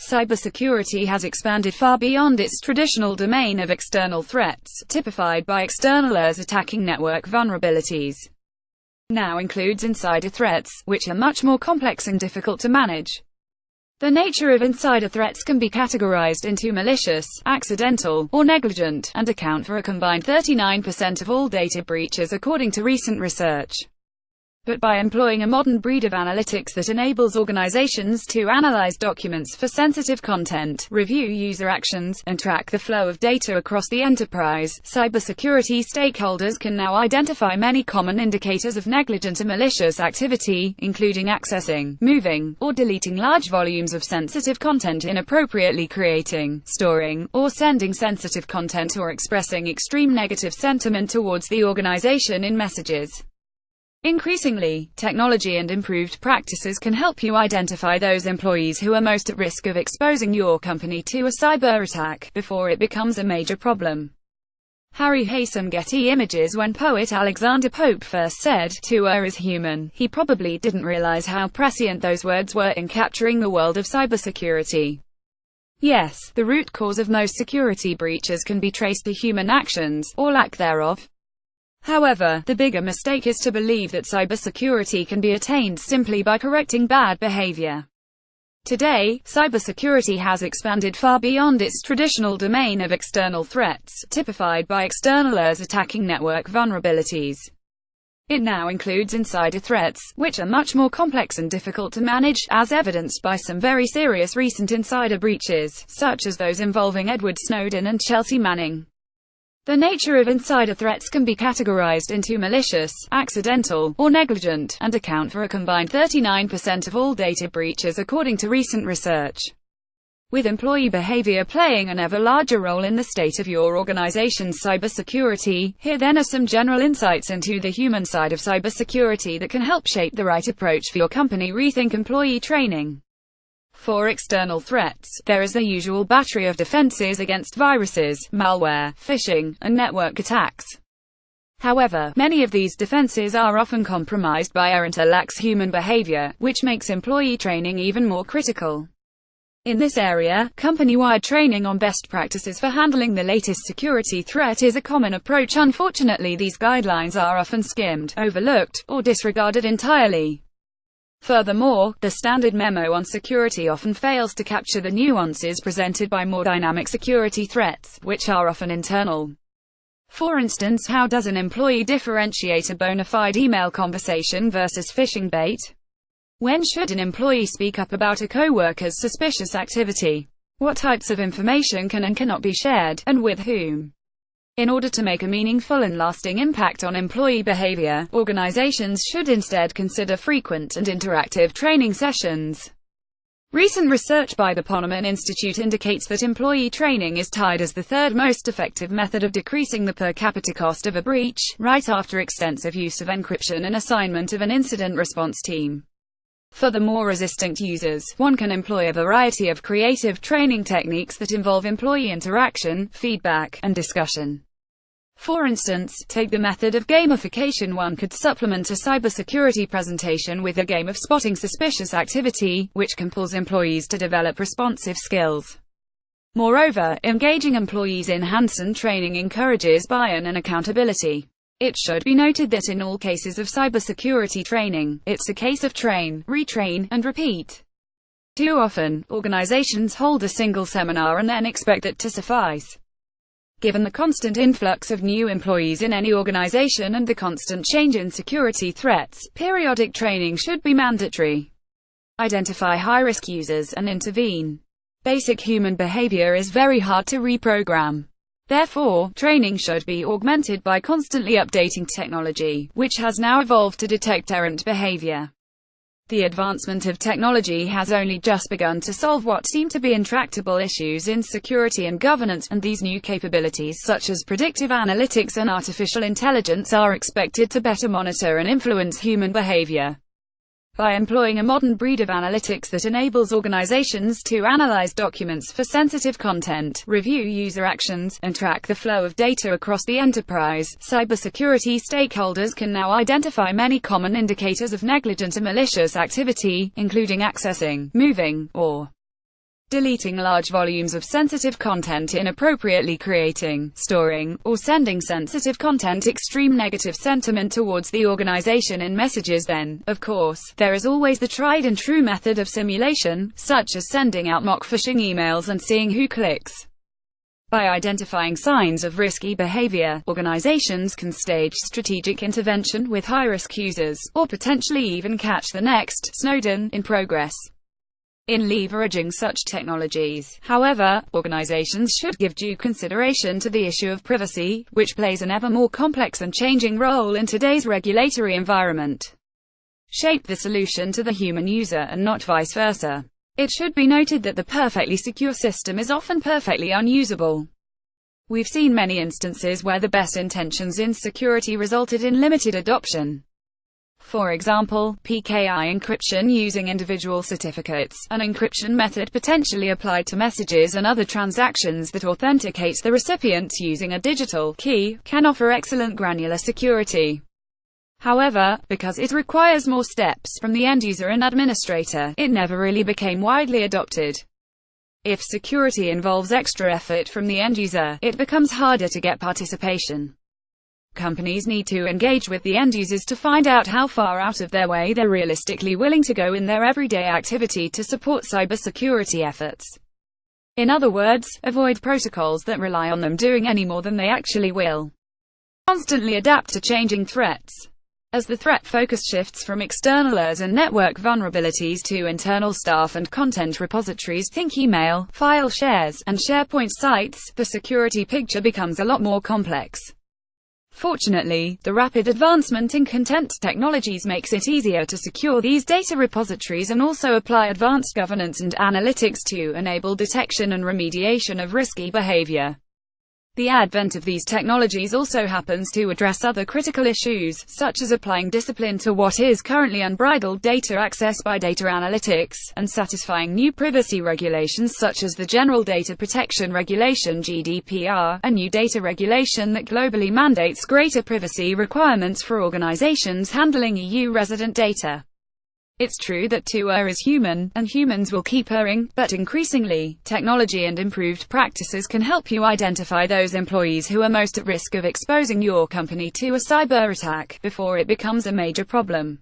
Cybersecurity has expanded far beyond its traditional domain of external threats, typified by externalers attacking network vulnerabilities. Now includes insider threats, which are much more complex and difficult to manage. The nature of insider threats can be categorized into malicious, accidental, or negligent, and account for a combined 39% of all data breaches according to recent research. But by employing a modern breed of analytics that enables organizations to analyze documents for sensitive content, review user actions, and track the flow of data across the enterprise, cybersecurity stakeholders can now identify many common indicators of negligent and malicious activity, including accessing, moving, or deleting large volumes of sensitive content, inappropriately creating, storing, or sending sensitive content, or expressing extreme negative sentiment towards the organization in messages. Increasingly, technology and improved practices can help you identify those employees who are most at risk of exposing your company to a cyber attack, before it becomes a major problem. Harry Haysom, Getty Images. When poet Alexander Pope first said, "To err is human," he probably didn't realize how prescient those words were in capturing the world of cybersecurity. Yes, the root cause of most security breaches can be traced to human actions, or lack thereof. However, the bigger mistake is to believe that cybersecurity can be attained simply by correcting bad behavior. Today, cybersecurity has expanded far beyond its traditional domain of external threats, typified by externalers attacking network vulnerabilities. It now includes insider threats, which are much more complex and difficult to manage, as evidenced by some very serious recent insider breaches, such as those involving Edward Snowden and Chelsea Manning. The nature of insider threats can be categorized into malicious, accidental, or negligent, and account for a combined 39% of all data breaches according to recent research. With employee behavior playing an ever larger role in the state of your organization's cybersecurity, here then are some general insights into the human side of cybersecurity that can help shape the right approach for your company. Rethink employee training. For external threats, there is the usual battery of defenses against viruses, malware, phishing, and network attacks. However, many of these defenses are often compromised by errant or lax human behavior, which makes employee training even more critical. In this area, company-wide training on best practices for handling the latest security threat is a common approach. Unfortunately, these guidelines are often skimmed, overlooked, or disregarded entirely. Furthermore, the standard memo on security often fails to capture the nuances presented by more dynamic security threats, which are often internal. For instance, how does an employee differentiate a bona fide email conversation versus phishing bait? When should an employee speak up about a coworker's suspicious activity? What types of information can and cannot be shared, and with whom? In order to make a meaningful and lasting impact on employee behavior, organizations should instead consider frequent and interactive training sessions. Recent research by the Ponemon Institute indicates that employee training is tied as the third most effective method of decreasing the per capita cost of a breach, right after extensive use of encryption and assignment of an incident response team. For the more resistant users, one can employ a variety of creative training techniques that involve employee interaction, feedback, and discussion. For instance, take the method of gamification. One could supplement a cybersecurity presentation with a game of spotting suspicious activity, which compels employees to develop responsive skills. Moreover, engaging employees in hands-on training encourages buy-in and accountability. It should be noted that in all cases of cybersecurity training, it's a case of train, retrain, and repeat. Too often, organizations hold a single seminar and then expect it to suffice. Given the constant influx of new employees in any organization and the constant change in security threats, periodic training should be mandatory. Identify high-risk users and intervene. Basic human behavior is very hard to reprogram. Therefore, training should be augmented by constantly updating technology, which has now evolved to detect errant behavior. The advancement of technology has only just begun to solve what seem to be intractable issues in security and governance, and these new capabilities such as predictive analytics and artificial intelligence are expected to better monitor and influence human behavior. By employing a modern breed of analytics that enables organizations to analyze documents for sensitive content, review user actions, and track the flow of data across the enterprise, cybersecurity stakeholders can now identify many common indicators of negligent and malicious activity, including accessing, moving, or deleting large volumes of sensitive content, inappropriately creating, storing, or sending sensitive content, extreme negative sentiment towards the organization in messages. Then, of course, there is always the tried and true method of simulation, such as sending out mock phishing emails and seeing who clicks. By identifying signs of risky behavior, organizations can stage strategic intervention with high-risk users, or potentially even catch the next Snowden in progress. In leveraging such technologies, however, organizations should give due consideration to the issue of privacy, which plays an ever more complex and changing role in today's regulatory environment. Shape the solution to the human user and not vice versa. It should be noted that the perfectly secure system is often perfectly unusable. We've seen many instances where the best intentions in security resulted in limited adoption. For example, PKI encryption using individual certificates, an encryption method potentially applied to messages and other transactions that authenticates the recipients using a digital key, can offer excellent granular security. However, because it requires more steps from the end user and administrator, it never really became widely adopted. If security involves extra effort from the end user, it becomes harder to get participation. Companies need to engage with the end users to find out how far out of their way they're realistically willing to go in their everyday activity to support cybersecurity efforts. In other words, avoid protocols that rely on them doing any more than they actually will. Constantly adapt to changing threats. As the threat focus shifts from externalers and network vulnerabilities to internal staff and content repositories, think email, file shares, and SharePoint sites, the security picture becomes a lot more complex. Fortunately, the rapid advancement in content technologies makes it easier to secure these data repositories and also apply advanced governance and analytics to enable detection and remediation of risky behavior. The advent of these technologies also happens to address other critical issues, such as applying discipline to what is currently unbridled data access by data analytics, and satisfying new privacy regulations such as the General Data Protection Regulation (GDPR), a new data regulation that globally mandates greater privacy requirements for organizations handling EU resident data. It's true that to err is human, and humans will keep erring, but increasingly, technology and improved practices can help you identify those employees who are most at risk of exposing your company to a cyber attack, before it becomes a major problem.